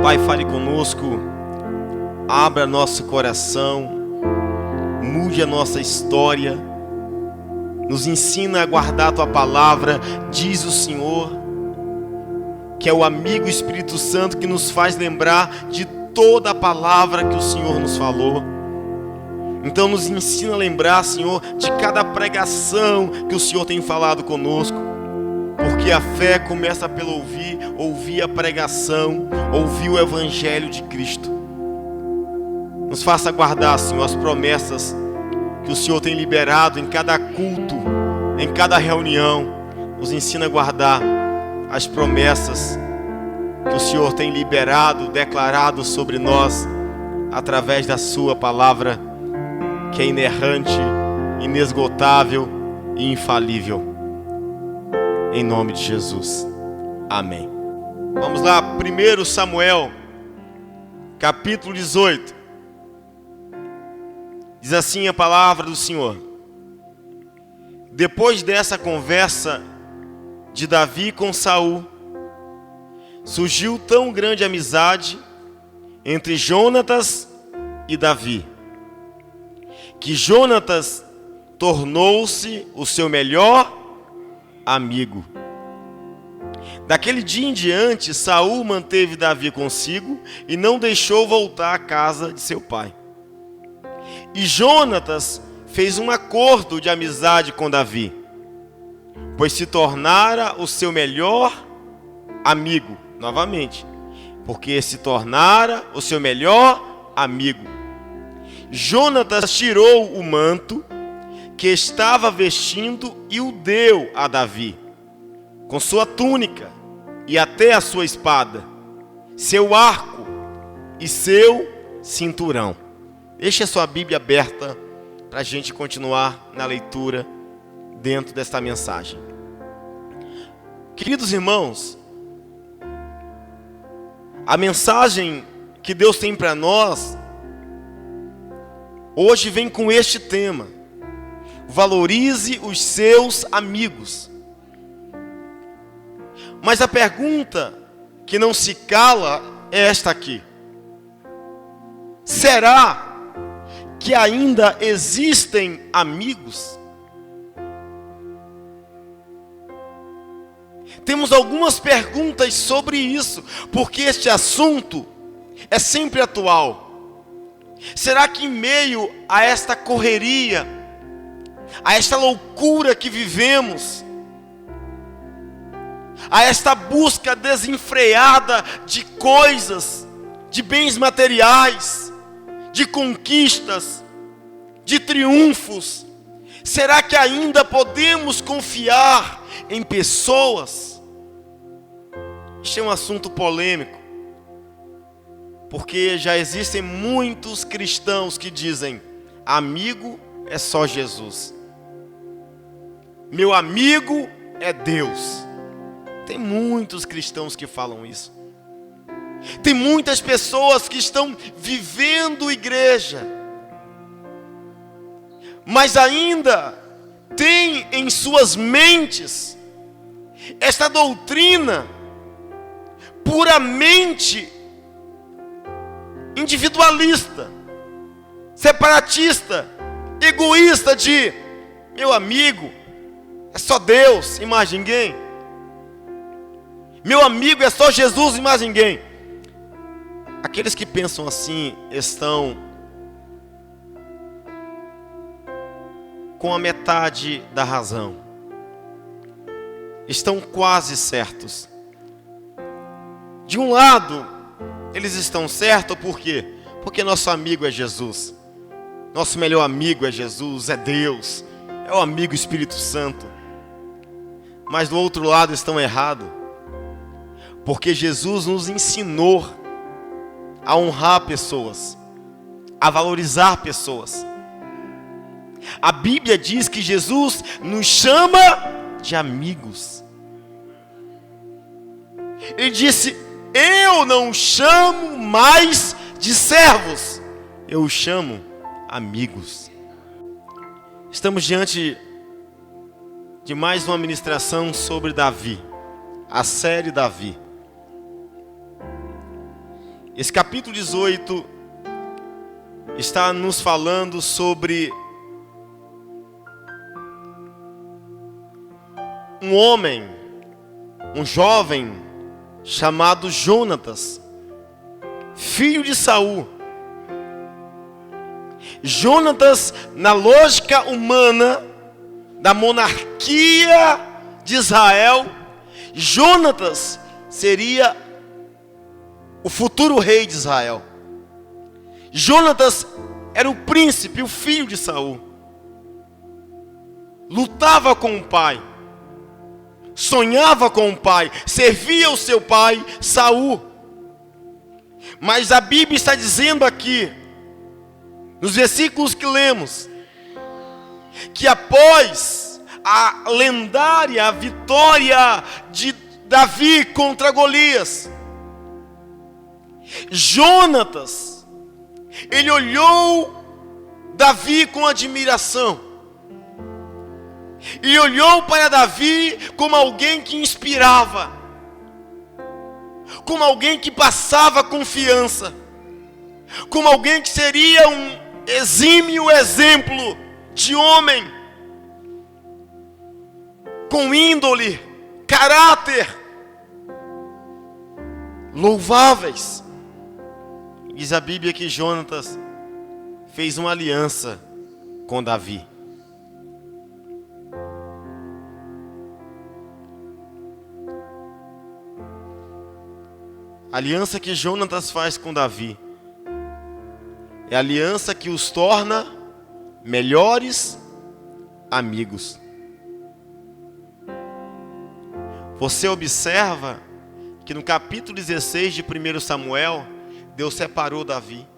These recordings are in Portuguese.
Pai, fale conosco, abra nosso coração, mude a nossa história, nos ensina a guardar a Tua palavra. Diz o Senhor, que é o amigo Espírito Santo que nos faz lembrar de toda a palavra que o Senhor nos falou. Então nos ensina a lembrar, Senhor, de cada pregação que o Senhor tem falado conosco. Porque a fé começa pelo ouvir a pregação, ouvir o Evangelho de Cristo. Nos faça guardar, Senhor, as promessas que o Senhor tem liberado em cada culto, em cada reunião. Nos ensina a guardar as promessas que o Senhor tem liberado, declarado sobre nós, através da Sua palavra, que é inerrante, inesgotável e infalível. Em nome de Jesus. Amém. Vamos lá, 1 Samuel, capítulo 18. Diz assim a palavra do Senhor: depois dessa conversa de Davi com Saul, surgiu tão grande amizade entre Jonatas e Davi, que Jonatas tornou-se o seu melhor amigo. Daquele dia em diante, Saul manteve Davi consigo e não deixou voltar à casa de seu pai. E Jonatas fez um acordo de amizade com Davi, pois se tornara o seu melhor amigo, novamente, porque se tornara o seu melhor amigo. Jonatas tirou o manto que estava vestindo e o deu a Davi, com sua túnica e até a sua espada, seu arco e seu cinturão. Deixe a sua Bíblia aberta para a gente continuar na leitura dentro desta mensagem. Queridos irmãos, a mensagem que Deus tem para nós hoje vem com este tema: valorize os seus amigos. Mas a pergunta que não se cala é esta aqui: será que ainda existem amigos? Temos algumas perguntas sobre isso, porque este assunto é sempre atual. Será que em meio a esta correria, a esta loucura que vivemos, a esta busca desenfreada de coisas, de bens materiais, de conquistas, de triunfos, será que ainda podemos confiar em pessoas? Este é um assunto polêmico, porque já existem muitos cristãos que dizem: amigo é só Jesus, meu amigo é Deus. Tem muitos cristãos que falam isso. Tem muitas pessoas que estão vivendo igreja, mas ainda tem em suas mentes esta doutrina puramente individualista, separatista, egoísta, de meu amigo é só Deus e mais ninguém. Meu amigo é só Jesus e mais ninguém. Aqueles que pensam assim estão com a metade da razão. Estão quase certos. De um lado, eles estão certos por quê? Porque nosso amigo é Jesus. Nosso melhor amigo é Jesus, é Deus, é o amigo Espírito Santo. Mas do outro lado estão errados, porque Jesus nos ensinou a honrar pessoas, a valorizar pessoas. A Bíblia diz que Jesus nos chama de amigos. Ele disse: eu não chamo mais de servos, eu os chamo amigos. Estamos diante de mais uma ministração sobre Davi, a série Davi. Esse capítulo 18 está nos falando sobre um homem, um jovem chamado Jonatas, filho de Saul. Jonatas, na lógica humana da monarquia de Israel, Jonatas seria o futuro rei de Israel. Jonatas era o príncipe, o filho de Saul. Lutava com o pai, sonhava com o pai, servia o seu pai Saul. Mas a Bíblia está dizendo aqui, nos versículos que lemos, que após a lendária vitória de Davi contra Golias, Jonatas, ele olhou Davi com admiração, e olhou para Davi como alguém que inspirava, como alguém que passava confiança, como alguém que seria um exímio exemplo de homem, com índole, caráter, louváveis. Diz a Bíblia que Jonatas fez uma aliança com Davi. A aliança que Jonatas faz com Davi é a aliança que os torna melhores amigos. Você observa que no capítulo 16 de 1 Samuel, Deus separou Davi.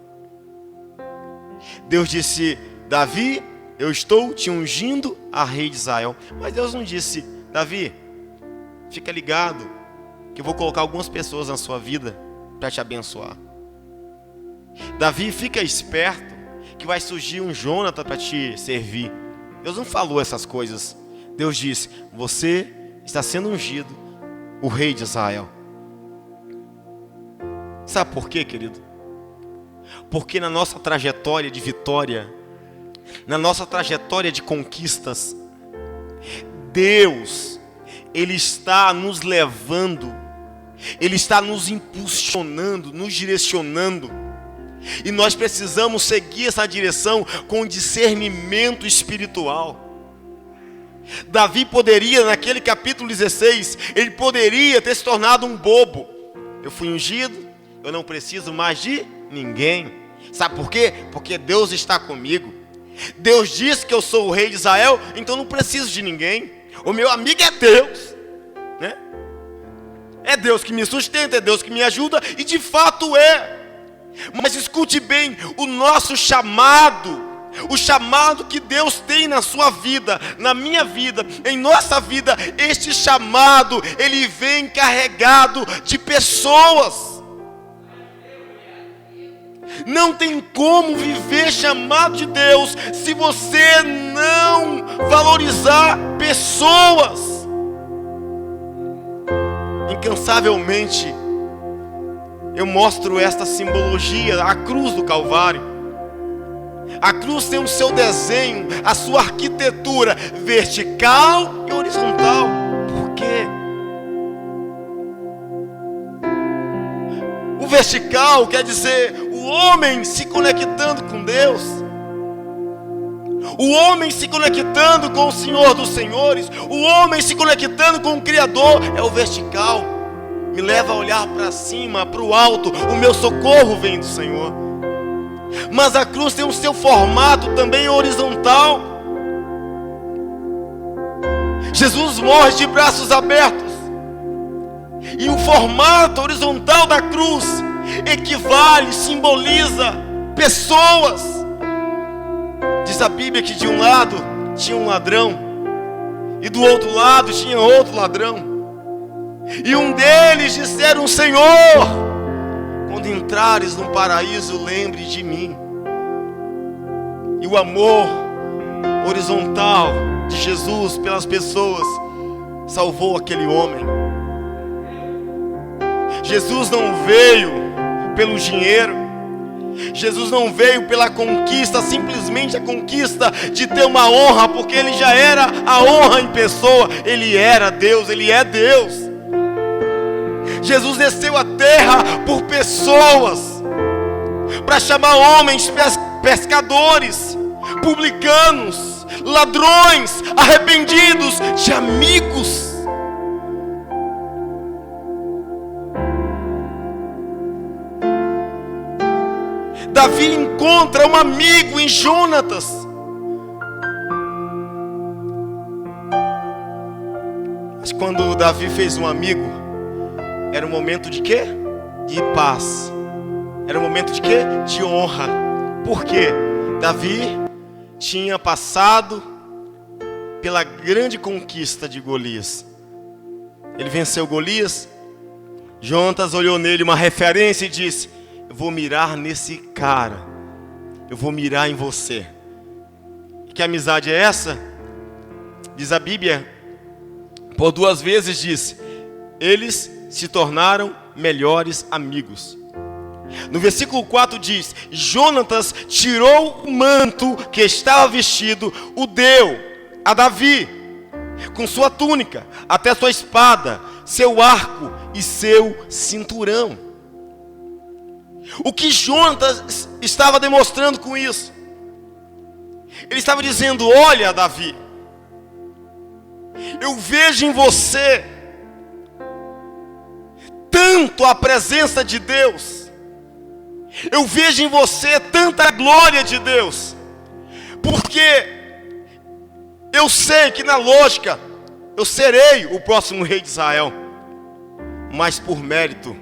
Deus disse: Davi, eu estou te ungindo a rei de Israel. Mas Deus não disse: Davi, fica ligado que eu vou colocar algumas pessoas na sua vida para te abençoar. Davi, fica esperto que vai surgir um Jonatas para te servir. Deus não falou essas coisas. Deus disse: você está sendo ungido o rei de Israel. Sabe por quê, querido? Porque na nossa trajetória de vitória, na nossa trajetória de conquistas, Deus, Ele está nos levando, Ele está nos impulsionando, nos direcionando. E nós precisamos seguir essa direção com discernimento espiritual. Davi poderia, naquele capítulo 16, ele poderia ter se tornado um bobo. Eu fui ungido, eu não preciso mais de ninguém. Sabe por quê? Porque Deus está comigo. Deus disse que eu sou o rei de Israel, então não preciso de ninguém. O meu amigo é Deus, né? É Deus que me sustenta, é Deus que me ajuda, e de fato é. Mas escute bem, o nosso chamado, o chamado que Deus tem na sua vida, na minha vida, em nossa vida, este chamado, ele vem carregado de pessoas. Não tem como viver chamado de Deus se você não valorizar pessoas. Incansavelmente eu mostro esta simbologia, a cruz do Calvário. A cruz tem o seu desenho, a sua arquitetura vertical e horizontal. Por quê? O vertical quer dizer o homem se conectando com Deus, o homem se conectando com o Senhor dos Senhores, o homem se conectando com o Criador. É o vertical, me leva a olhar para cima, para o alto. O meu socorro vem do Senhor. Mas a cruz tem o seu formato também horizontal. Jesus morre de braços abertos, e o formato horizontal da cruz equivale, simboliza pessoas. Diz a Bíblia que de um lado tinha um ladrão, e do outro lado tinha outro ladrão, e um deles disseram: Senhor, quando entrares no paraíso, lembre de mim. E o amor horizontal de Jesus pelas pessoas salvou aquele homem. Jesus não veio pelo dinheiro. Jesus não veio pela conquista, simplesmente a conquista de ter uma honra, porque Ele já era a honra em pessoa. Ele era Deus, Ele é Deus. Jesus desceu à terra por pessoas, para chamar homens pescadores, publicanos, ladrões, arrependidos, de amigos. Davi encontra um amigo em Jonatas. Mas quando Davi fez um amigo, era um momento de quê? De paz. Era um momento de quê? De honra. Por quê? Davi tinha passado pela grande conquista de Golias. Ele venceu Golias. Jonatas olhou nele uma referência e disse: eu vou mirar nesse cara, eu vou mirar em você. E que amizade é essa? Diz a Bíblia, por 2 vezes diz: eles se tornaram melhores amigos. No versículo 4 diz: Jonatas tirou o manto que estava vestido, o deu a Davi, com sua túnica, até sua espada, seu arco e seu cinturão. O que Jonatas estava demonstrando com isso? Ele estava dizendo: olha, Davi, eu vejo em você tanto a presença de Deus, eu vejo em você tanta glória de Deus, porque eu sei que na lógica eu serei o próximo rei de Israel, mas por mérito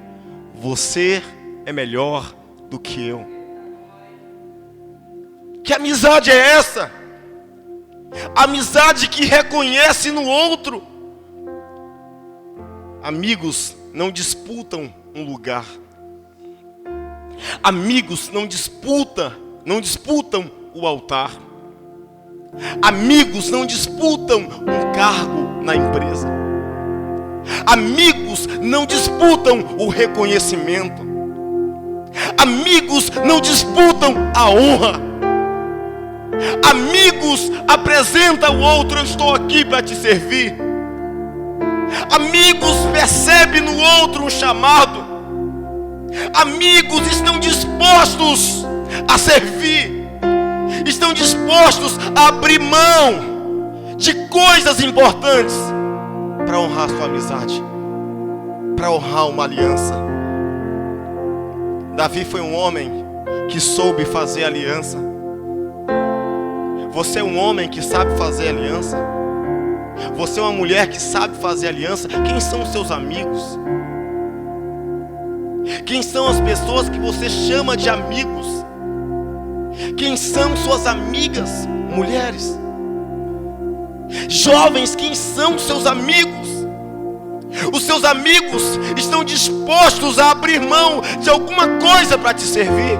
você é melhor do que eu. Que amizade é essa? Amizade que reconhece no outro. Amigos não disputam um lugar. Amigos não disputam o altar. Amigos não disputam um cargo na empresa. Amigos não disputam o reconhecimento. Amigos não disputam a honra. Amigos apresentam o outro: eu estou aqui para te servir. Amigos percebem no outro um chamado. Amigos estão dispostos a servir, estão dispostos a abrir mão de coisas importantes para honrar sua amizade, para honrar uma aliança. Davi foi um homem que soube fazer aliança. Você é um homem que sabe fazer aliança? Você é uma mulher que sabe fazer aliança? Quem são os seus amigos? Quem são as pessoas que você chama de amigos? Quem são suas amigas, mulheres? Jovens, quem são seus amigos? Os seus amigos estão dispostos a abrir mão de alguma coisa para te servir?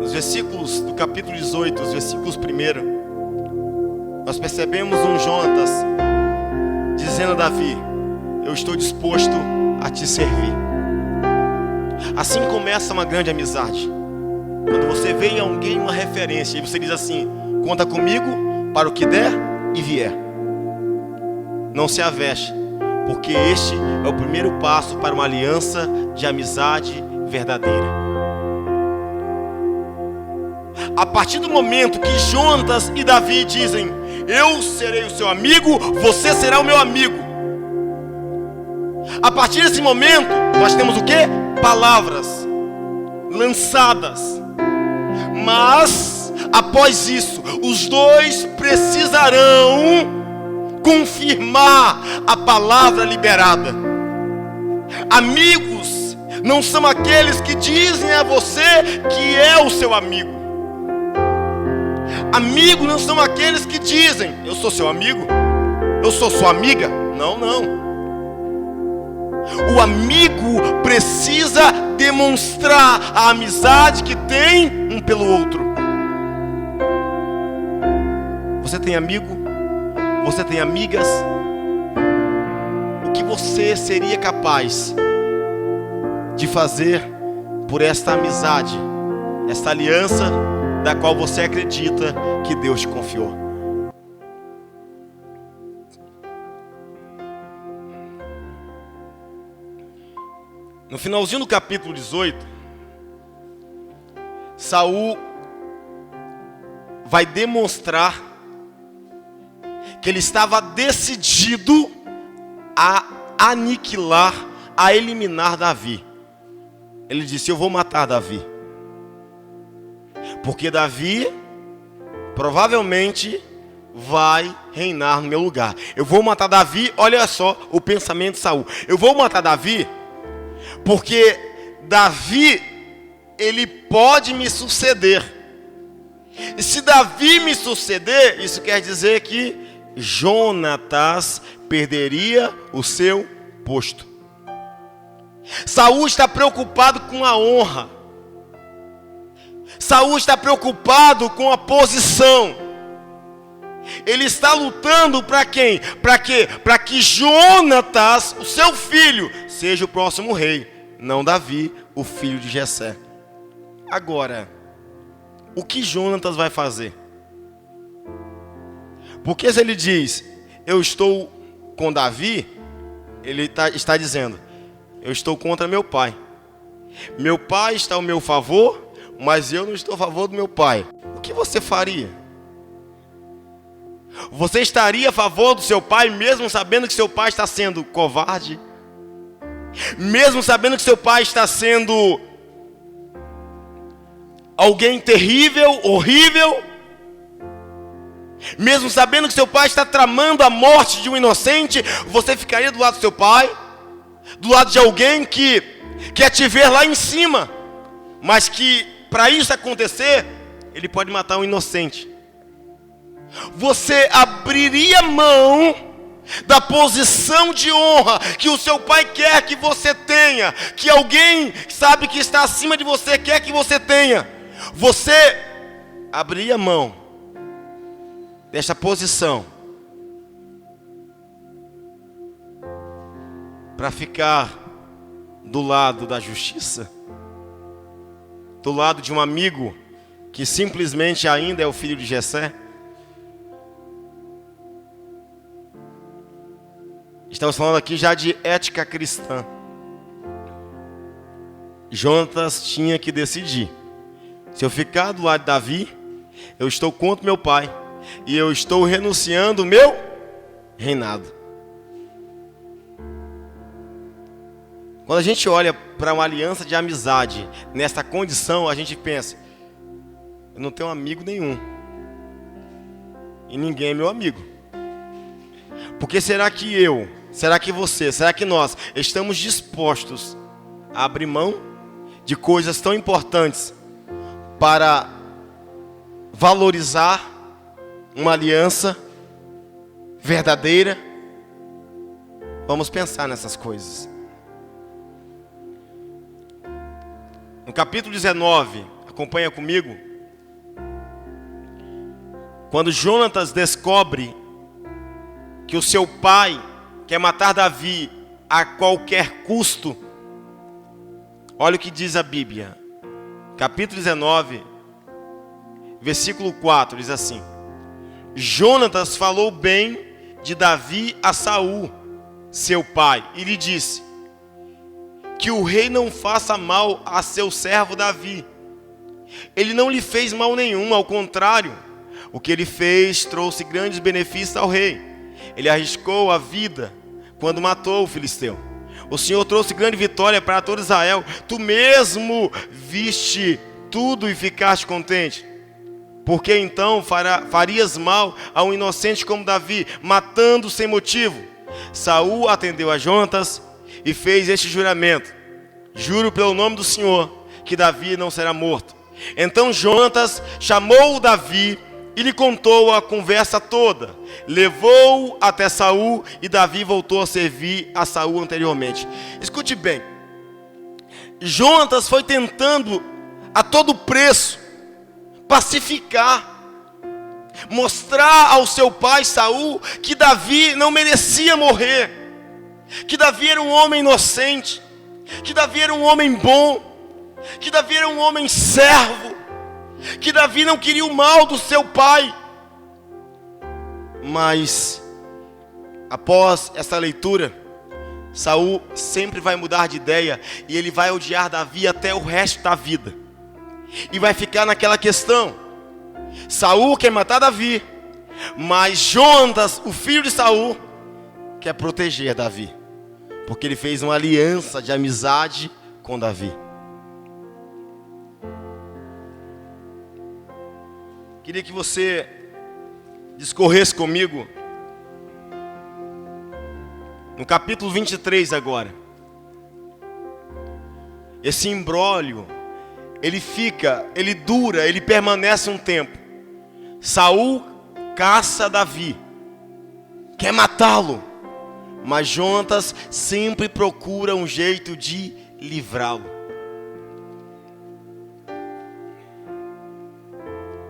Nos versículos do capítulo 18, os versículos 1, nós percebemos um Jonatas dizendo a Davi: eu estou disposto a te servir. Assim começa uma grande amizade. Quando você vê em alguém uma referência e você diz assim: conta comigo para o que der e vier. Não se aveste, porque este é o primeiro passo para uma aliança de amizade verdadeira. A partir do momento que Jonatas e Davi dizem: eu serei o seu amigo, você será o meu amigo. A partir desse momento, nós temos o quê? Palavras lançadas. Mas, após isso, os dois precisarão confirmar a palavra liberada. Amigos não são aqueles que dizem a você que é o seu amigo. Amigos não são aqueles que dizem: eu sou seu amigo, eu sou sua amiga. Não, não. O amigo precisa demonstrar a amizade que tem um pelo outro. Você tem amigo? Você tem amigas? O que você seria capaz de fazer por esta amizade, esta aliança da qual você acredita que Deus te confiou? No finalzinho do capítulo 18, Saul vai demonstrar que ele estava decidido a aniquilar, a eliminar Davi. Ele disse: eu vou matar Davi, porque Davi provavelmente vai reinar no meu lugar. Eu vou matar Davi. Olha só o pensamento de Saul: eu vou matar Davi porque Davi, ele pode me suceder. E se Davi me suceder, isso quer dizer que Jonatas perderia o seu posto. Saul está preocupado com a honra. Saul está preocupado com a posição. Ele está lutando para quem? Para quê? Para que Jonatas, o seu filho, seja o próximo rei, não Davi, o filho de Jessé. Agora, o que Jonatas vai fazer? Porque se ele diz: eu estou com Davi, ele está dizendo: eu estou contra meu pai. Meu pai está ao meu favor, mas eu não estou a favor do meu pai. O que você faria? Você estaria a favor do seu pai, mesmo sabendo que seu pai está sendo covarde? Mesmo sabendo que seu pai está sendo alguém terrível, horrível? Mesmo sabendo que seu pai está tramando a morte de um inocente, você ficaria do lado do seu pai? Do lado de alguém que quer te ver lá em cima, mas que para isso acontecer, ele pode matar um inocente? Você abriria mão da posição de honra que o seu pai quer que você tenha, que alguém sabe que está acima de você quer que você tenha? Você abriria mão desta posição para ficar do lado da justiça? Do lado de um amigo que simplesmente ainda é o filho de Jessé? Estamos falando aqui já de ética cristã. Jonatas tinha que decidir: se eu ficar do lado de Davi, eu estou contra meu pai, e eu estou renunciando o meu reinado. Quando a gente olha para uma aliança de amizade nessa condição, a gente pensa: eu não tenho amigo nenhum, e ninguém é meu amigo. Porque será que eu, será que você, será que nós estamos dispostos a abrir mão de coisas tão importantes para valorizar uma aliança verdadeira? Vamos pensar nessas coisas. No capítulo 19, acompanha comigo. Quando Jonatas descobre que o seu pai quer matar Davi a qualquer custo, olha o que diz a Bíblia. Capítulo 19, versículo 4, diz assim: Jonatas falou bem de Davi a Saul, seu pai, e lhe disse: que o rei não faça mal a seu servo Davi. Ele não lhe fez mal nenhum, ao contrário, o que ele fez trouxe grandes benefícios ao rei. Ele arriscou a vida quando matou o filisteu. O Senhor trouxe grande vitória para todo Israel. Tu mesmo viste tudo e ficaste contente. Por que então farias mal a um inocente como Davi, matando sem motivo? Saul atendeu a Jonatas e fez este juramento: juro pelo nome do Senhor que Davi não será morto. Então Jonatas chamou Davi e lhe contou a conversa toda. Levou-o até Saul e Davi voltou a servir a Saul anteriormente. Escute bem. Jonatas foi tentando a todo preço pacificar. mostrar ao seu pai Saul que Davi não merecia morrer, que Davi era um homem inocente, que Davi era um homem bom, que Davi era um homem servo, que Davi não queria o mal do seu pai. Mas após essa leitura, Saul sempre vai mudar de ideia e ele vai odiar Davi até o resto da vida. E vai ficar naquela questão: Saul quer matar Davi, mas Jonatas, o filho de Saul, quer proteger Davi, porque ele fez uma aliança de amizade com Davi. Queria que você discorresse comigo no capítulo 23 agora. Esse imbróglio, ele dura, ele permanece um tempo. Saul caça Davi, quer matá-lo, mas Jonatas sempre procura um jeito de livrá-lo.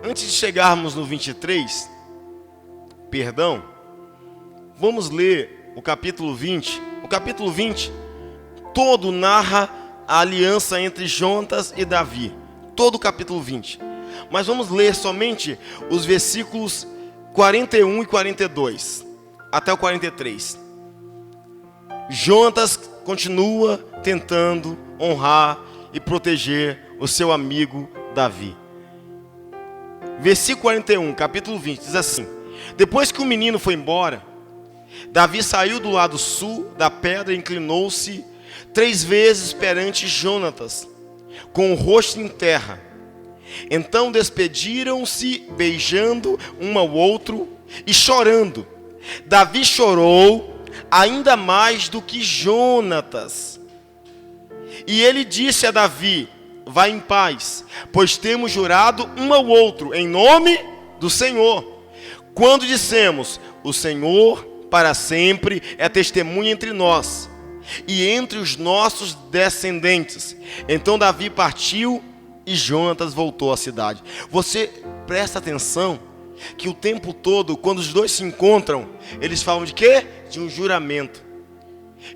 Antes de chegarmos no 23, vamos ler o capítulo 20. O capítulo 20 todo narra a aliança entre Jonatas e Davi. Todo o capítulo 20. Mas vamos ler somente os versículos 41 e 42 até o 43. Jonatas continua tentando honrar e proteger o seu amigo Davi. Versículo 41, capítulo 20, diz assim: depois que o menino foi embora, Davi saiu do lado sul da pedra e inclinou-se 3 vezes perante Jonatas, com o rosto em terra. Então despediram-se, beijando um ao outro e chorando. Davi chorou ainda mais do que Jonatas. E ele disse a Davi: vá em paz, pois temos jurado um ao outro em nome do Senhor. Quando dissemos: o Senhor para sempre é testemunha entre nós e entre os nossos descendentes. Então Davi partiu e Jonatas voltou à cidade. Você presta atenção que o tempo todo, quando os dois se encontram, eles falam de quê? De um juramento.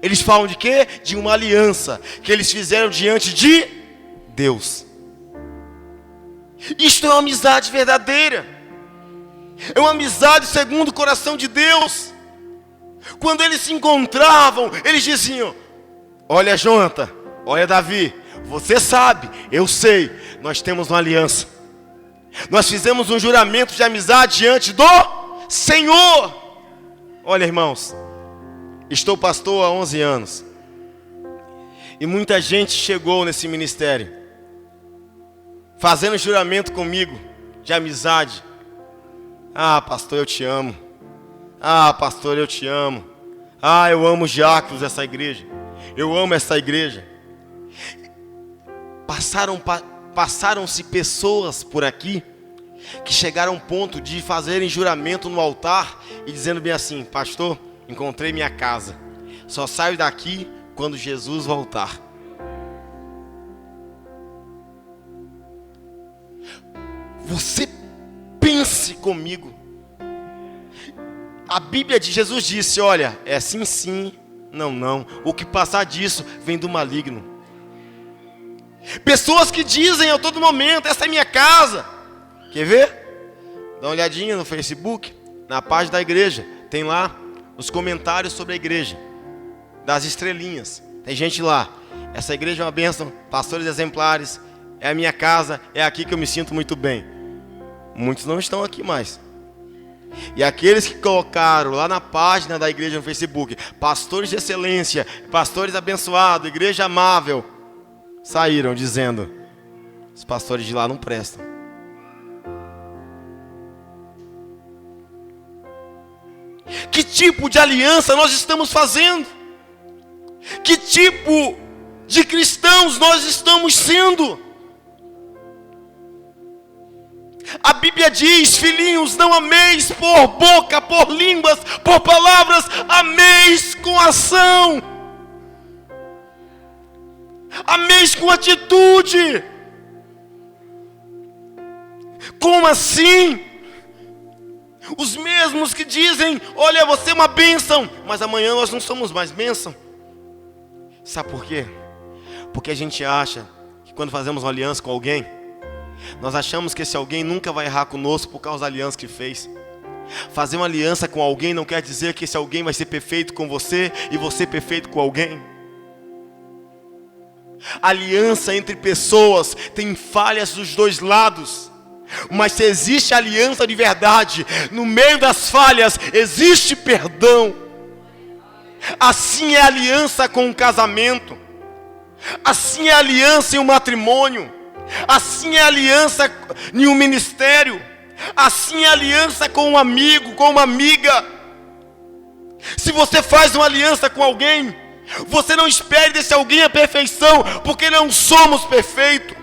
Eles falam de quê? De uma aliança que eles fizeram diante de Deus. Isto é uma amizade verdadeira. É uma amizade segundo o coração de Deus. Quando eles se encontravam, eles diziam: olha Jonatas, olha Davi, você sabe, eu sei, nós temos uma aliança. Nós fizemos um juramento de amizade diante do Senhor. Olha irmãos, estou pastor há 11 anos. E muita gente chegou nesse ministério fazendo juramento comigo de amizade. Ah, pastor, eu te amo. Ah, pastor, eu te amo. Ah, eu amo os diáconos dessa igreja. Eu amo essa igreja. Passaram-se pessoas por aqui que chegaram ao ponto de fazerem juramento no altar e dizendo bem assim: pastor, encontrei minha casa. Só saio daqui quando Jesus voltar. Você pense comigo. A Bíblia de Jesus disse: olha, é sim, sim, não, não. O que passar disso vem do maligno. Pessoas que dizem a todo momento: essa é minha casa. Quer ver? Dá uma olhadinha no Facebook, na página da igreja. Tem lá os comentários sobre a igreja, das estrelinhas. Tem gente lá: essa igreja é uma bênção, pastores exemplares, é a minha casa, é aqui que eu me sinto muito bem. Muitos não estão aqui mais. E aqueles que colocaram lá na página da igreja no Facebook: pastores de excelência, pastores abençoados, igreja amável, saíram dizendo: os pastores de lá não prestam. Que tipo de aliança nós estamos fazendo? Que tipo de cristãos nós estamos sendo? A Bíblia diz: filhinhos, não ameis por boca, por línguas, por palavras, ameis com ação. Ameis com atitude. Como assim? Os mesmos que dizem: olha, você é uma bênção, mas amanhã nós não somos mais bênção. Sabe por quê? Porque a gente acha que quando fazemos uma aliança com alguém, nós achamos que esse alguém nunca vai errar conosco por causa da aliança que fez. Fazer uma aliança com alguém não quer dizer que esse alguém vai ser perfeito com você e você perfeito com alguém. Aliança entre pessoas tem falhas dos dois lados. Mas se existe aliança de verdade, no meio das falhas existe perdão. Assim é a aliança com o casamento. Assim é a aliança em um matrimônio. Assim é a aliança em um ministério. Assim é a aliança com um amigo, com uma amiga. Se você faz uma aliança com alguém, você não espere desse alguém a perfeição, porque não somos perfeitos.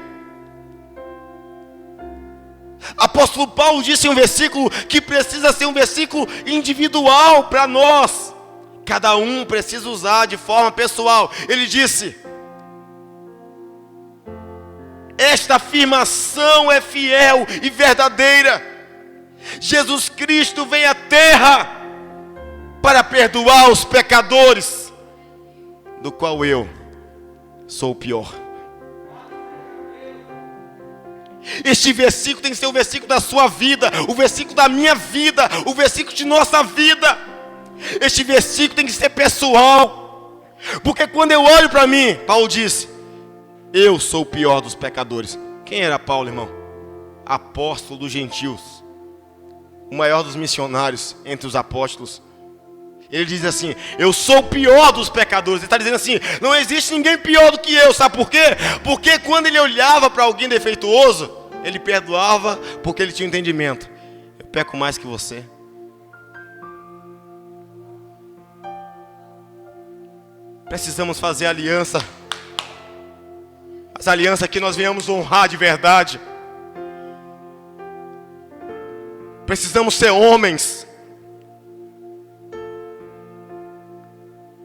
Apóstolo Paulo disse em um versículo que precisa ser um versículo individual para nós. Cada um precisa usar de forma pessoal. Ele disse: esta afirmação é fiel e verdadeira. Jesus Cristo veio à terra para perdoar os pecadores, do qual eu sou o pior. Este versículo tem que ser o versículo da sua vida, o versículo da minha vida, o versículo de nossa vida. Este versículo tem que ser pessoal, porque quando eu olho para mim, Paulo disse: eu sou o pior dos pecadores. Quem era Paulo, irmão? Apóstolo dos gentios, o maior dos missionários entre os apóstolos. Ele diz assim: eu sou o pior dos pecadores. Ele está dizendo assim: não existe ninguém pior do que eu. Sabe por quê? Porque quando ele olhava para alguém defeituoso, ele perdoava, porque ele tinha entendimento. Eu peco mais que você. Precisamos fazer aliança. As alianças que nós venhamos honrar de verdade. Precisamos ser homens.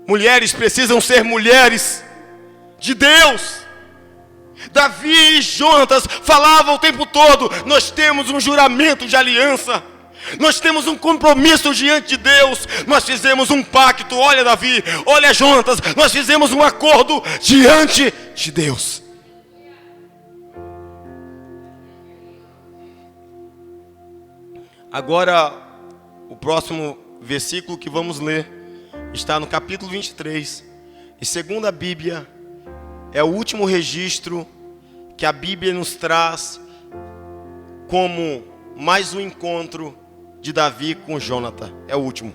Mulheres precisam ser mulheres de Deus. Davi e Jonatas falavam o tempo todo: nós temos um juramento de aliança. Nós temos um compromisso diante de Deus. Nós fizemos um pacto. Olha Davi, olha Jonatas, nós fizemos um acordo diante de Deus. Agora, o próximo versículo que vamos ler está no capítulo 23. E segundo a Bíblia, é o último registro que a Bíblia nos traz como mais um encontro de Davi com Jonatã. É o último.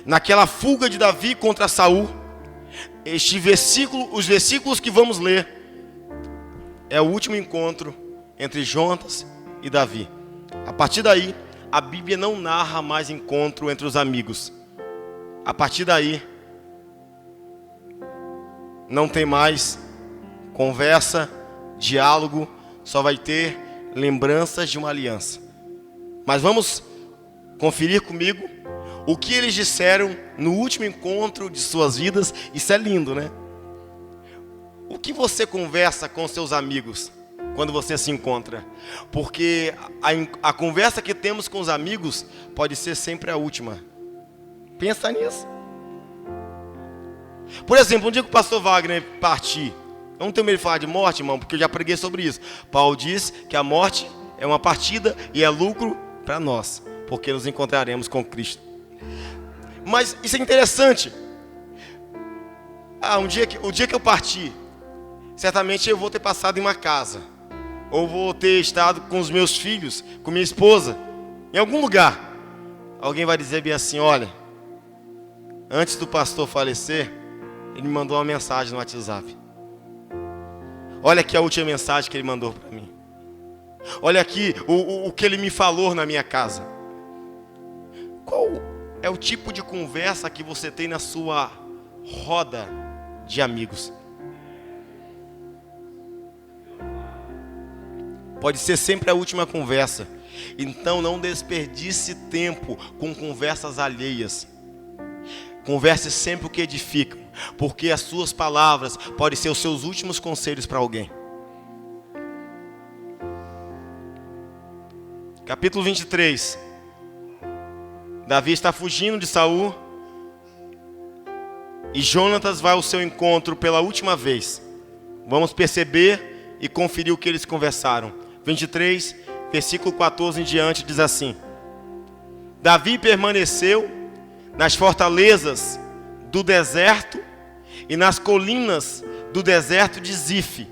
Naquela fuga de Davi contra Saul, este versículo, os versículos que vamos ler, é o último encontro entre Jonatas e Davi. A partir daí, a Bíblia não narra mais encontro entre os amigos. A partir daí, não tem mais conversa, diálogo, só vai ter lembranças de uma aliança. Mas vamos conferir comigo o que eles disseram no último encontro de suas vidas. Isso é lindo, né? O que você conversa com seus amigos quando você se encontra? Porque a conversa que temos com os amigos pode ser sempre a última. Pensa nisso. Por exemplo, um dia que o pastor Wagner partir, eu não tenho medo de falar de morte, irmão, porque eu já preguei sobre isso. Paulo diz que a morte é uma partida e é lucro para nós, porque nos encontraremos com Cristo. Mas isso é interessante. O dia que eu partir, certamente eu vou ter passado em uma casa, ou vou ter estado com os meus filhos, com minha esposa, em algum lugar. Alguém vai dizer bem assim: olha, antes do pastor falecer, ele me mandou uma mensagem no WhatsApp. Olha aqui a última mensagem que ele mandou para mim. Olha aqui o que ele me falou na minha casa. Qual é o tipo de conversa que você tem na sua roda de amigos? Pode ser sempre a última conversa. Então não desperdice tempo com conversas alheias. Converse sempre o que edificam, porque as suas palavras podem ser os seus últimos conselhos para alguém. Capítulo 23. Davi está fugindo de Saul e Jonatas vai ao seu encontro pela última vez. Vamos perceber e conferir o que eles conversaram. 23, versículo 14 em diante diz assim: Davi permaneceu nas fortalezas do deserto e nas colinas do deserto de Zif.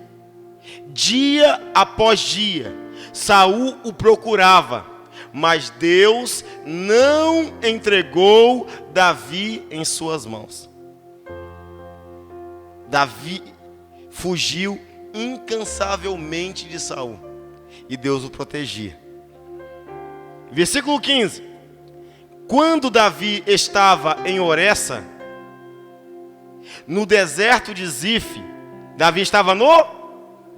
Dia após dia, Saul o procurava, mas Deus não entregou Davi em suas mãos. Davi fugiu incansavelmente de Saul e Deus o protegia. Versículo 15: Quando Davi estava em Oressa, no deserto de Zif, Davi estava no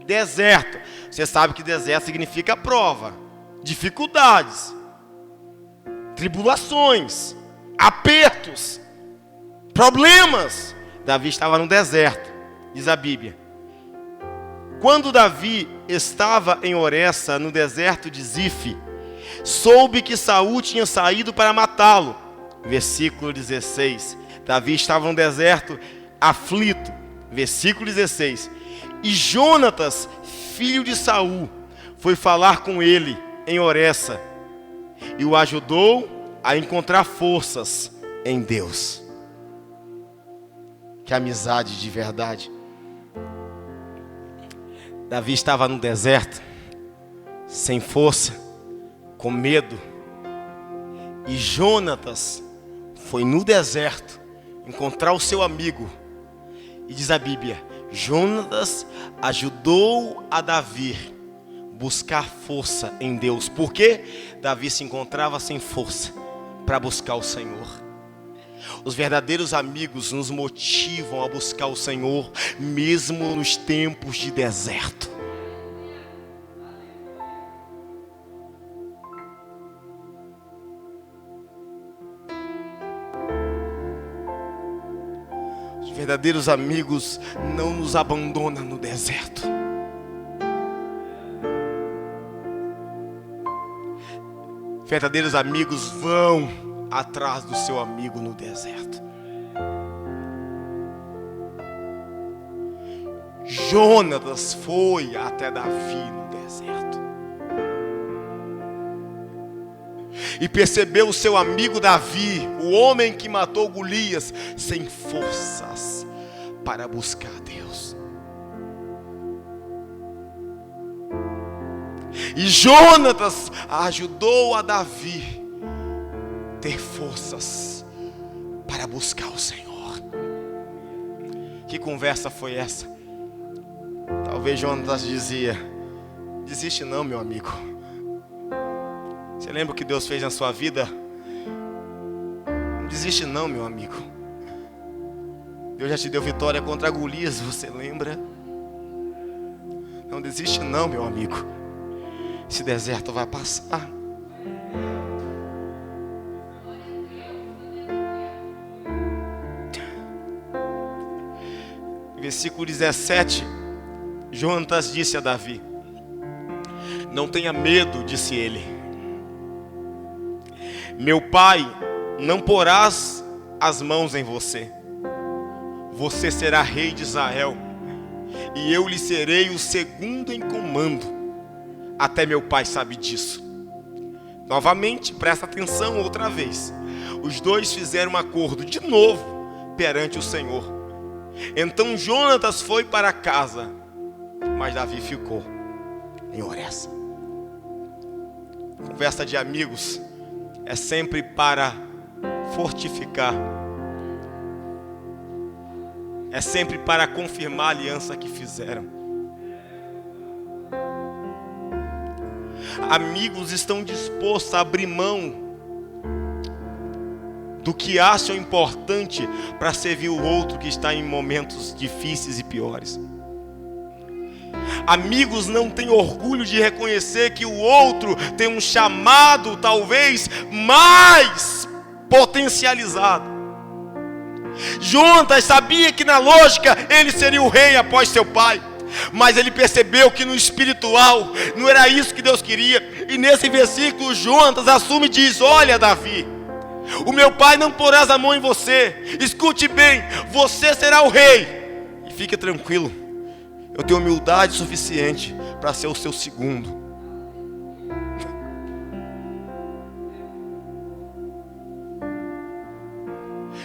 deserto. Você sabe que deserto significa prova, dificuldades, tribulações, apertos, problemas. Davi estava no deserto, diz a Bíblia. Quando Davi estava em Oressa, no deserto de Zif, soube que Saul tinha saído para matá-lo. Versículo 16. Davi estava no deserto aflito. Versículo 16. E Jonatas, filho de Saul, foi falar com ele em Oressa e o ajudou a encontrar forças em Deus. Que amizade de verdade. Davi estava no deserto, sem força, com medo. E Jonatas foi no deserto encontrar o seu amigo. E diz a Bíblia, Jonatas ajudou a Davi buscar força em Deus. Porque Davi se encontrava sem força para buscar o Senhor. Os verdadeiros amigos nos motivam a buscar o Senhor, mesmo nos tempos de deserto. Os verdadeiros amigos não nos abandonam no deserto. Verdadeiros amigos vão atrás do seu amigo no deserto. Jonatas foi até Davi no deserto e percebeu o seu amigo Davi, o homem que matou Golias, sem forças para buscar Deus. E Jonatas ajudou a Davi ter forças para buscar o Senhor. Que conversa foi essa? Talvez Jonatas dizia: desiste não, meu amigo. Você lembra o que Deus fez na sua vida? Não desiste não, meu amigo. Deus já te deu vitória contra Golias, você lembra? Não desiste não, meu amigo. Esse deserto vai passar. Versículo 17, Jonatas disse a Davi: não tenha medo, disse ele. Meu pai não porás as mãos em você. Você será rei de Israel, e eu lhe serei o segundo em comando. Até meu pai sabe disso. Novamente, presta atenção outra vez. Os dois fizeram um acordo de novo perante o Senhor. Então Jonatas foi para casa, mas Davi ficou em Oressa. Conversa de amigos é sempre para fortificar, é sempre para confirmar a aliança que fizeram. Amigos estão dispostos a abrir mão do que acham importante para servir o outro que está em momentos difíceis e piores. Amigos não têm orgulho de reconhecer que o outro tem um chamado talvez mais potencializado. Jonatas sabia que na lógica ele seria o rei após seu pai, mas ele percebeu que no espiritual não era isso que Deus queria. E nesse versículo Jonatas assume e diz: olha, Davi, O meu pai não porás a mão em você. Escute bem, você será o rei. E fique tranquilo, eu tenho humildade suficiente para ser o seu segundo.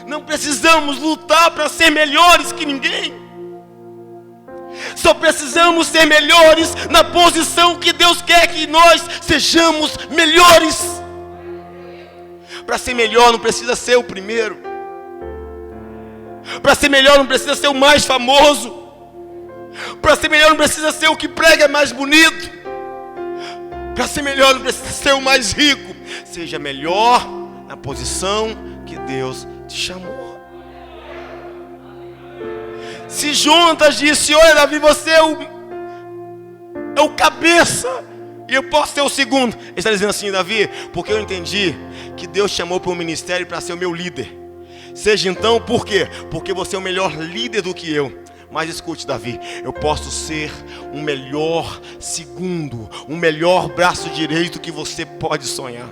Não precisamos lutar para ser melhores que ninguém. Só precisamos ser melhores na posição que Deus quer que nós sejamos melhores. Para ser melhor não precisa ser o primeiro. Para ser melhor não precisa ser o mais famoso. Para ser melhor não precisa ser o que prega mais bonito. Para ser melhor não precisa ser o mais rico. Seja melhor na posição que Deus te chamou. Se Jonatas disse: olha, Davi, você é o cabeça e eu posso ser o segundo. Ele está dizendo assim: Davi, porque eu entendi que Deus chamou para um ministério para ser o meu líder. Seja então, por quê? Porque você é o melhor líder do que eu. Mas escute, Davi, eu posso ser um melhor segundo, um melhor braço direito que você pode sonhar.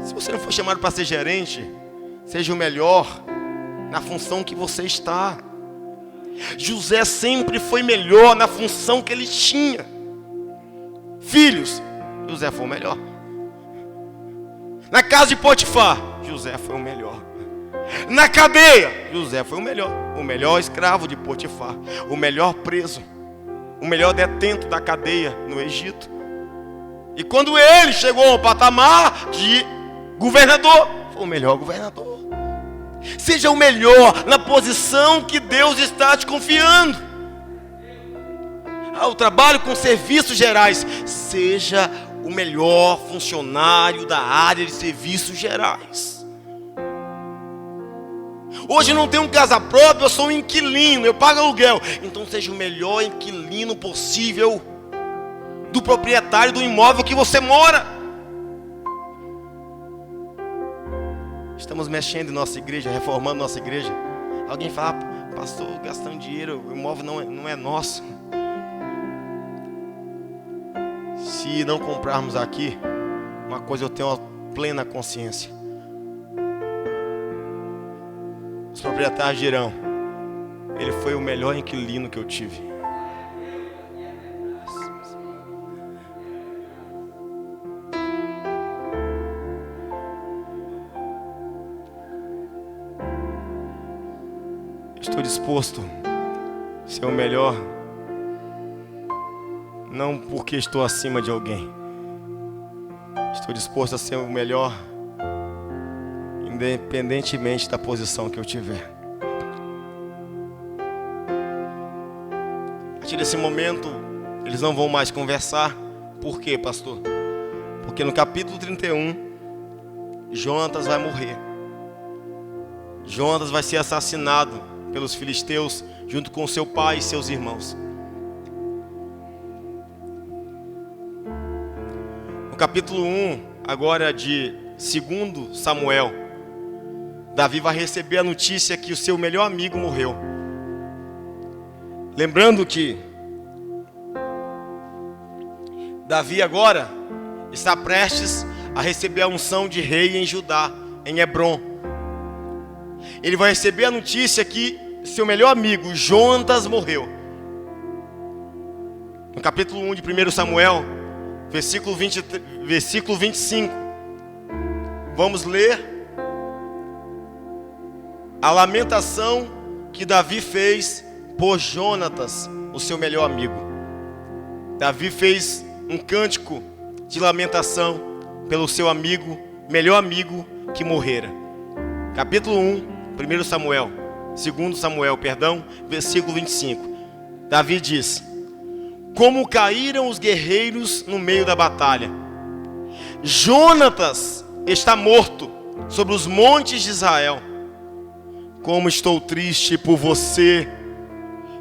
Se você não for chamado para ser gerente, seja o melhor na função que você está. José sempre foi melhor na função que ele tinha. Filhos, José foi o melhor. Na casa de Potifar, José foi o melhor. Na cadeia, José foi o melhor escravo de Potifar, o melhor preso, o melhor detento da cadeia no Egito. E quando ele chegou ao patamar de governador, foi o melhor governador. Seja o melhor na posição que Deus está te confiando. Ao trabalho com serviços gerais, seja o melhor funcionário da área de serviços gerais. Hoje não tenho casa própria, eu sou um inquilino, eu pago aluguel. Então seja o melhor inquilino possível do proprietário do imóvel que você mora. Estamos mexendo em nossa igreja, reformando nossa igreja. Alguém fala: pastor, gastando dinheiro, o imóvel não é nosso. Se não comprarmos aqui, uma coisa eu tenho uma plena consciência: os proprietários dirão: ele foi o melhor inquilino que eu tive. Estou disposto a ser o melhor, não porque estou acima de alguém. Estou disposto a ser o melhor, independentemente da posição que eu tiver. A partir desse momento, eles não vão mais conversar. Por quê, pastor? Porque no capítulo 31, Jonatas vai morrer. Jonatas vai ser assassinado pelos filisteus, junto com seu pai e seus irmãos. No capítulo 1, agora de 2 Samuel, Davi vai receber a notícia que o seu melhor amigo morreu. Lembrando que Davi agora está prestes a receber a unção de rei em Judá, em Hebrom. Ele vai receber a notícia que seu melhor amigo, Jonatas, morreu. No capítulo 1 de 1 Samuel, versículo 25, vamos ler a lamentação que Davi fez por Jonatas, o seu melhor amigo. Davi fez um cântico de lamentação pelo seu amigo, melhor amigo que morrera. Capítulo 1, 2 Samuel, versículo 25. Davi diz: como caíram os guerreiros no meio da batalha. Jonatas está morto sobre os montes de Israel. Como estou triste por você,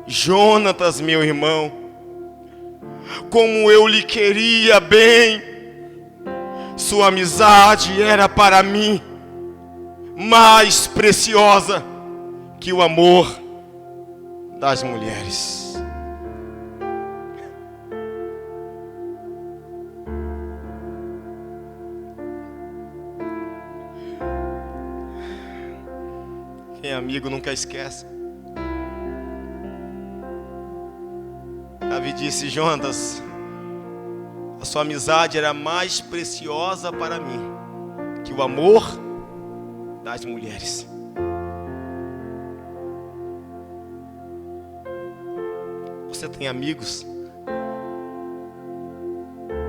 Jonatas, meu irmão. Como eu lhe queria bem. Sua amizade era para mim mais preciosa que o amor das mulheres. amigo nunca esquece. Davi disse: Jonatas, a sua amizade era mais preciosa para mim que o amor das mulheres. Você tem amigos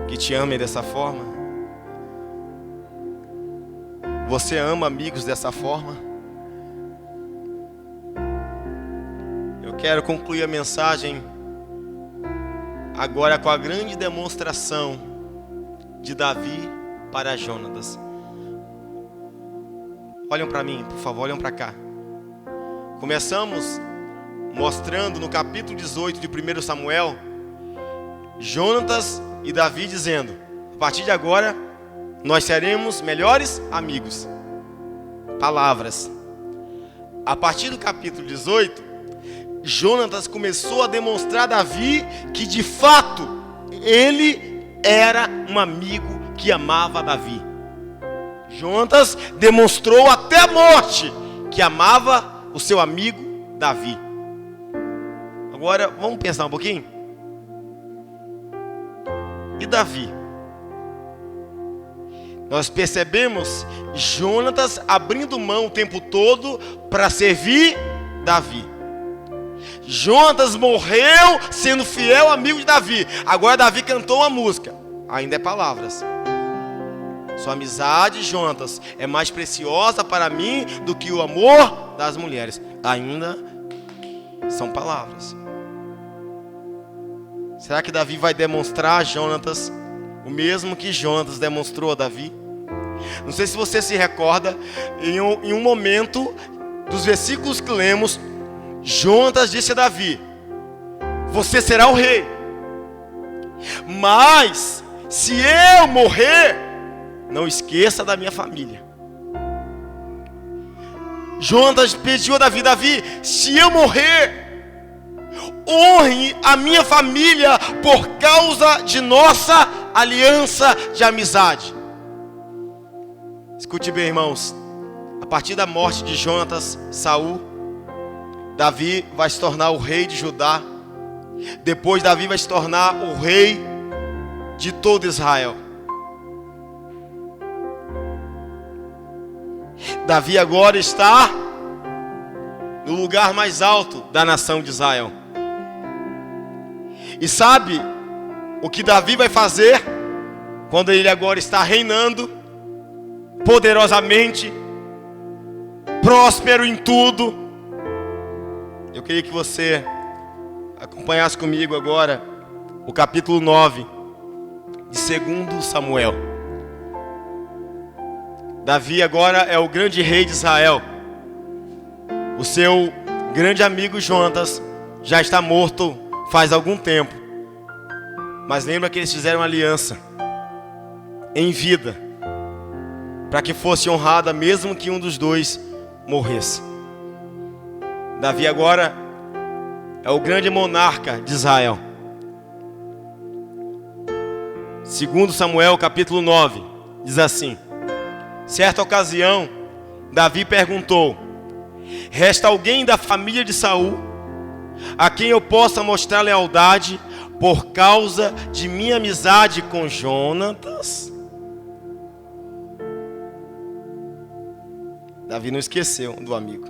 que te amem dessa forma? Você ama amigos dessa forma? Eu quero concluir a mensagem agora com a grande demonstração de Davi para Jonatas. Olhem para mim, por favor, olhem para cá. Começamos mostrando no capítulo 18 de 1 Samuel, Jonatas e Davi dizendo: a partir de agora, nós seremos melhores amigos. Palavras. A partir do capítulo 18, Jonatas começou a demonstrar a Davi que de fato ele era um amigo que amava Davi. Jonatas demonstrou até a morte que amava o seu amigo Davi. Agora vamos pensar um pouquinho. E Davi? Nós percebemos Jonatas abrindo mão o tempo todo para servir Davi. Jonatas morreu sendo fiel amigo de Davi. Agora Davi cantou uma música. Ainda é palavras. Sua amizade, Jonatas, é mais preciosa para mim do que o amor das mulheres. Ainda são palavras. Será que Davi vai demonstrar a Jonatas o mesmo que Jonatas demonstrou a Davi? Não sei se você se recorda, em um momento dos versículos que lemos, Jonatas disse a Davi: você será o rei, mas se eu morrer, não esqueça da minha família. Jonatas pediu a Davi: Davi, se eu morrer, honre a minha família por causa de nossa aliança de amizade. Escute bem, irmãos. A partir da morte de Jonatas, Saul, Davi vai se tornar o rei de Judá. Depois Davi vai se tornar o rei de todo Israel. Davi agora está no lugar mais alto da nação de Israel. E sabe o que Davi vai fazer quando ele agora está reinando poderosamente, próspero em tudo? Eu queria que você acompanhasse comigo agora o capítulo 9 de 2 Samuel. Davi agora é o grande rei de Israel. O seu grande amigo Jonatas já está morto faz algum tempo. Mas lembra que eles fizeram uma aliança em vida, para que fosse honrada mesmo que um dos dois morresse. Davi agora é o grande monarca de Israel. 2 Samuel capítulo 9 diz assim: certa ocasião, Davi perguntou: resta alguém da família de Saul a quem eu possa mostrar lealdade por causa de minha amizade com Jonatas? Davi não esqueceu do amigo.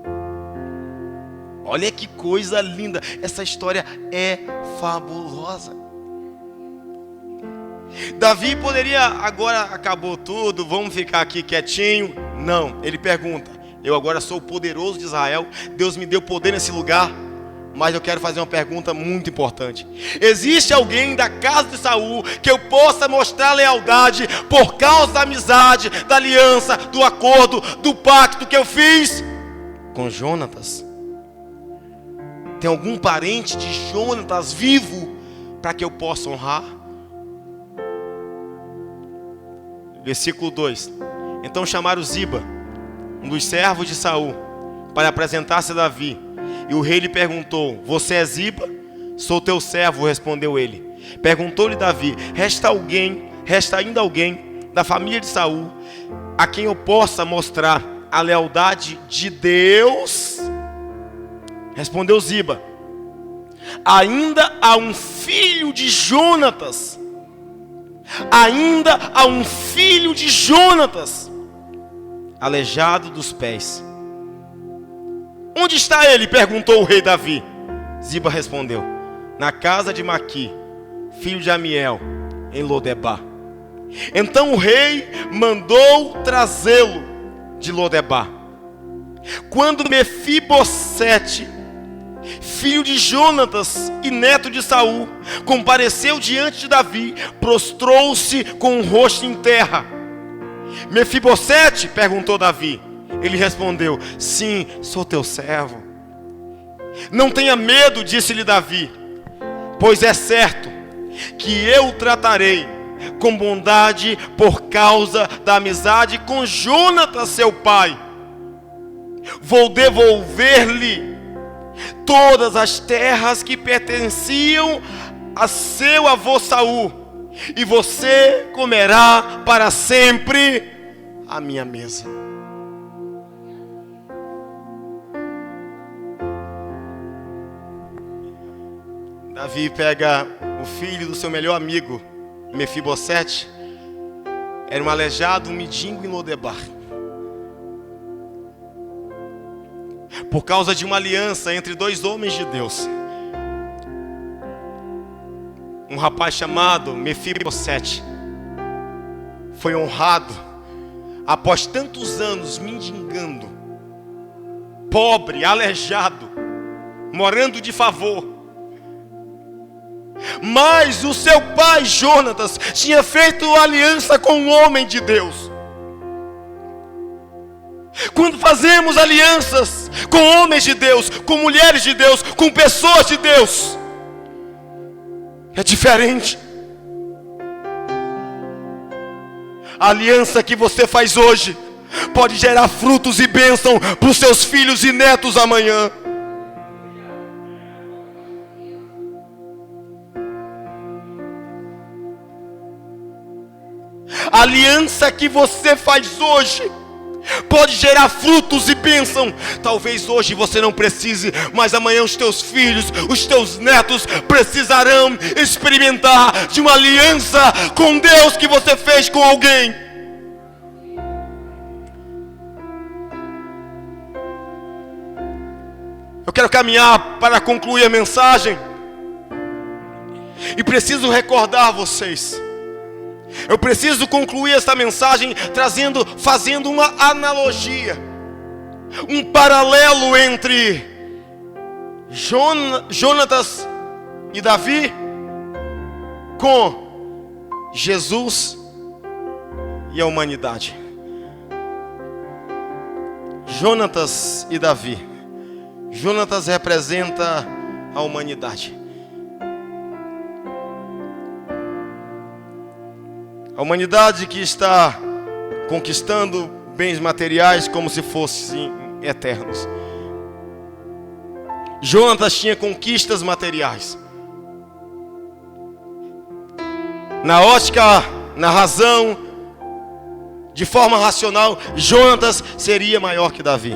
Olha que coisa linda. Essa história é fabulosa. Davi poderia, agora acabou tudo, vamos ficar aqui quietinho. Não, ele pergunta: eu agora sou o poderoso de Israel, Deus me deu poder nesse lugar, mas eu quero fazer uma pergunta muito importante. Existe alguém da casa de Saul que eu possa mostrar lealdade por causa da amizade, da aliança, do acordo, do pacto que eu fiz com Jonatas? Tem algum parente de Jonatas vivo para que eu possa honrar? Versículo 2: então chamaram Ziba, um dos servos de Saul, para apresentar-se a Davi. E o rei lhe perguntou: você é Ziba? Sou teu servo, respondeu ele. Perguntou-lhe Davi: resta ainda alguém da família de Saul a quem eu possa mostrar a lealdade de Deus? Respondeu Ziba: ainda há um filho de Jonatas. Ainda há um filho de Jonatas, aleijado dos pés. Onde está ele? Perguntou o rei Davi. Ziba respondeu: na casa de Maqui, filho de Amiel, em Lodebar. Então o rei mandou trazê-lo de Lodebar. Quando Mefibosete, filho de Jonatas e neto de Saul, compareceu diante de Davi, prostrou-se com o rosto em terra. Mefibosete? Perguntou Davi. Ele respondeu: sim, sou teu servo. Não tenha medo, disse-lhe Davi, pois é certo que eu o tratarei com bondade por causa da amizade com Jonatas, seu pai. Vou devolver-lhe todas as terras que pertenciam a seu avô Saul, e você comerá para sempre a minha mesa. Davi pega o filho do seu melhor amigo, Mefibosete. Era um aleijado, um mendigo em Lodebar. Por causa de uma aliança entre dois homens de Deus, um rapaz chamado Mefibosete foi honrado após tantos anos mendigando, pobre, aleijado, morando de favor. Mas o seu pai Jonatas tinha feito aliança com um homem de Deus. Quando fazemos alianças com homens de Deus, com mulheres de Deus, com pessoas de Deus, é diferente. A aliança que você faz hoje pode gerar frutos e bênção para os seus filhos e netos amanhã. A aliança que você faz hoje pode gerar frutos e bênção. Talvez hoje você não precise, mas amanhã os teus filhos, os teus netos precisarão experimentar de uma aliança com Deus que você fez com alguém. Eu quero caminhar para concluir a mensagem e preciso recordar vocês. Eu preciso concluir esta mensagem fazendo uma analogia, um paralelo entre Jonatas e Davi com Jesus e a humanidade. Jonatas e Davi. Jonatas representa a humanidade. A humanidade que está conquistando bens materiais como se fossem eternos. Jonatas tinha conquistas materiais. Na ótica, na razão, de forma racional, Jonatas seria maior que Davi.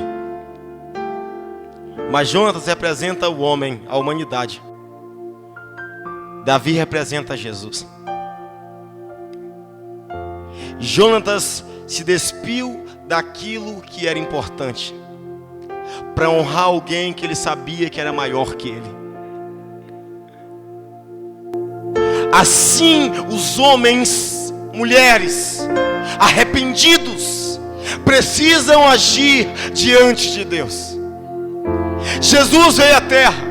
Mas Jonatas representa o homem, a humanidade. Davi representa Jesus. Jonatas se despiu daquilo que era importante para honrar alguém que ele sabia que era maior que ele. Assim, os homens, mulheres arrependidos precisam agir diante de Deus. Jesus veio à terra,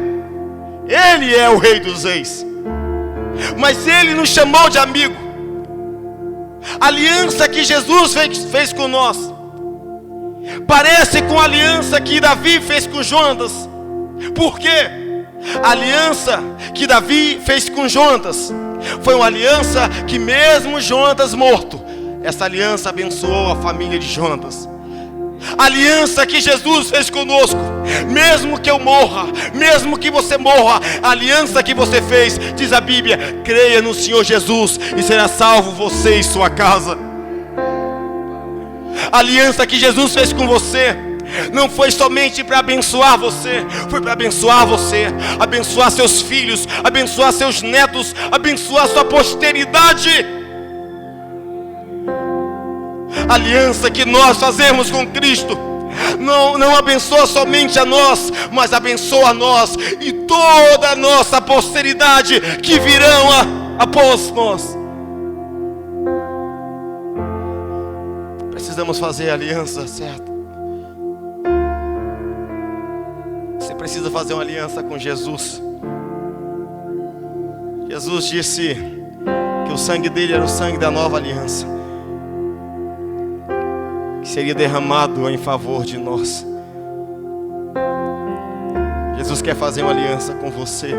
Ele é o Rei dos Reis, mas Ele nos chamou de amigo. A aliança que Jesus fez com nós parece com a aliança que Davi fez com Jonatas. Por quê? A aliança que Davi fez com Jonatas foi uma aliança que, mesmo Jonatas morto, essa aliança abençoou a família de Jonatas. A aliança que Jesus fez conosco, mesmo que eu morra, mesmo que você morra, a aliança que você fez, diz a Bíblia: creia no Senhor Jesus e será salvo você e sua casa. A aliança que Jesus fez com você não foi somente para abençoar você, foi para abençoar você, abençoar seus filhos, abençoar seus netos, abençoar sua posteridade. A aliança que nós fazemos com Cristo não abençoa somente a nós, mas abençoa a nós e toda a nossa posteridade que virão após nós. Precisamos fazer a aliança certa. Você precisa fazer uma aliança com Jesus. Jesus disse que o sangue dele era o sangue da nova aliança, que seria derramado em favor de nós. Jesus quer fazer uma aliança com você,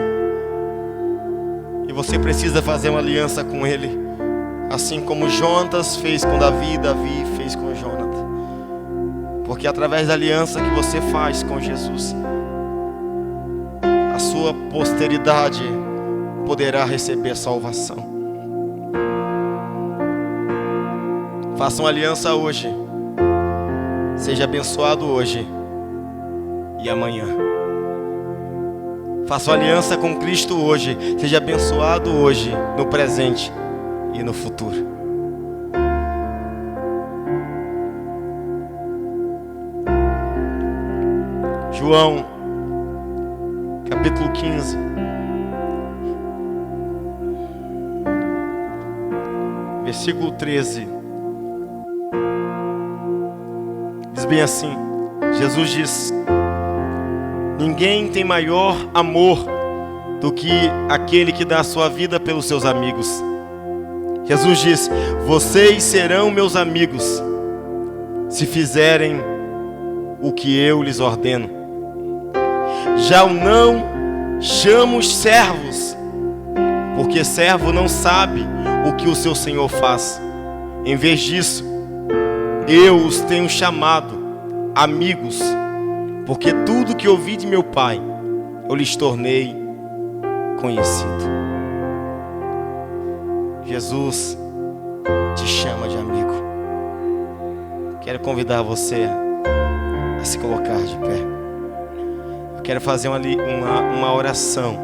e você precisa fazer uma aliança com Ele, assim como Jonatas fez com Davi e Davi fez com Jonatas. Porque através da aliança que você faz com Jesus, a sua posteridade poderá receber salvação. Faça uma aliança hoje. Seja abençoado hoje e amanhã. Faça uma aliança com Cristo hoje. Seja abençoado hoje, no presente e no futuro. João, capítulo 15. Versículo 13. Diz bem assim: Jesus diz: ninguém tem maior amor do que aquele que dá a sua vida pelos seus amigos. Jesus diz: vocês serão meus amigos se fizerem o que eu lhes ordeno. Já o não chamo os servos, porque servo não sabe o que o seu Senhor faz. Em vez disso, eu os tenho chamado amigos, porque tudo que ouvi de meu Pai eu lhes tornei conhecido. Jesus te chama de amigo. Quero convidar você a se colocar de pé. Eu quero fazer uma oração.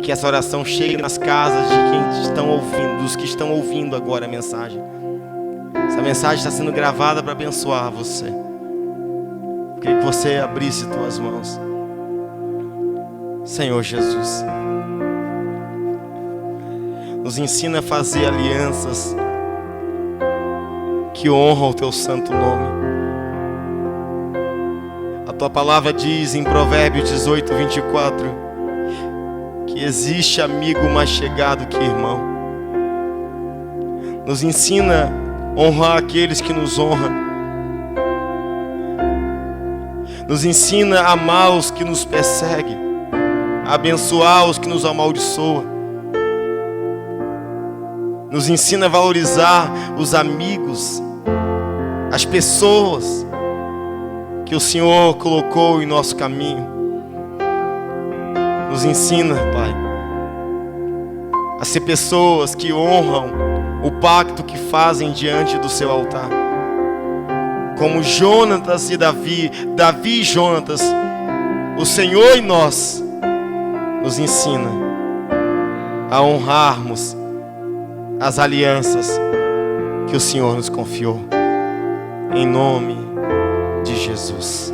Que essa oração chegue nas casas de quem estão ouvindo, dos que estão ouvindo agora a mensagem. Essa mensagem está sendo gravada para abençoar você. Eu queria que você abrisse tuas mãos. Senhor Jesus, nos ensina a fazer alianças que honram o teu santo nome. A tua palavra diz em Provérbios 18, 24, que existe amigo mais chegado que irmão. Nos ensina a honrar aqueles que nos honram. Nos ensina a amar os que nos perseguem, a abençoar os que nos amaldiçoam. Nos ensina a valorizar os amigos, as pessoas que o Senhor colocou em nosso caminho. Nos ensina, Pai, a ser pessoas que honram o pacto que fazem diante do seu altar. Como Jonatas e Davi e Jonatas, o Senhor e nós nos ensina a honrarmos as alianças que o Senhor nos confiou. Em nome de Jesus.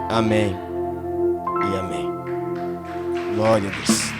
Amém e amém. Glória a Deus.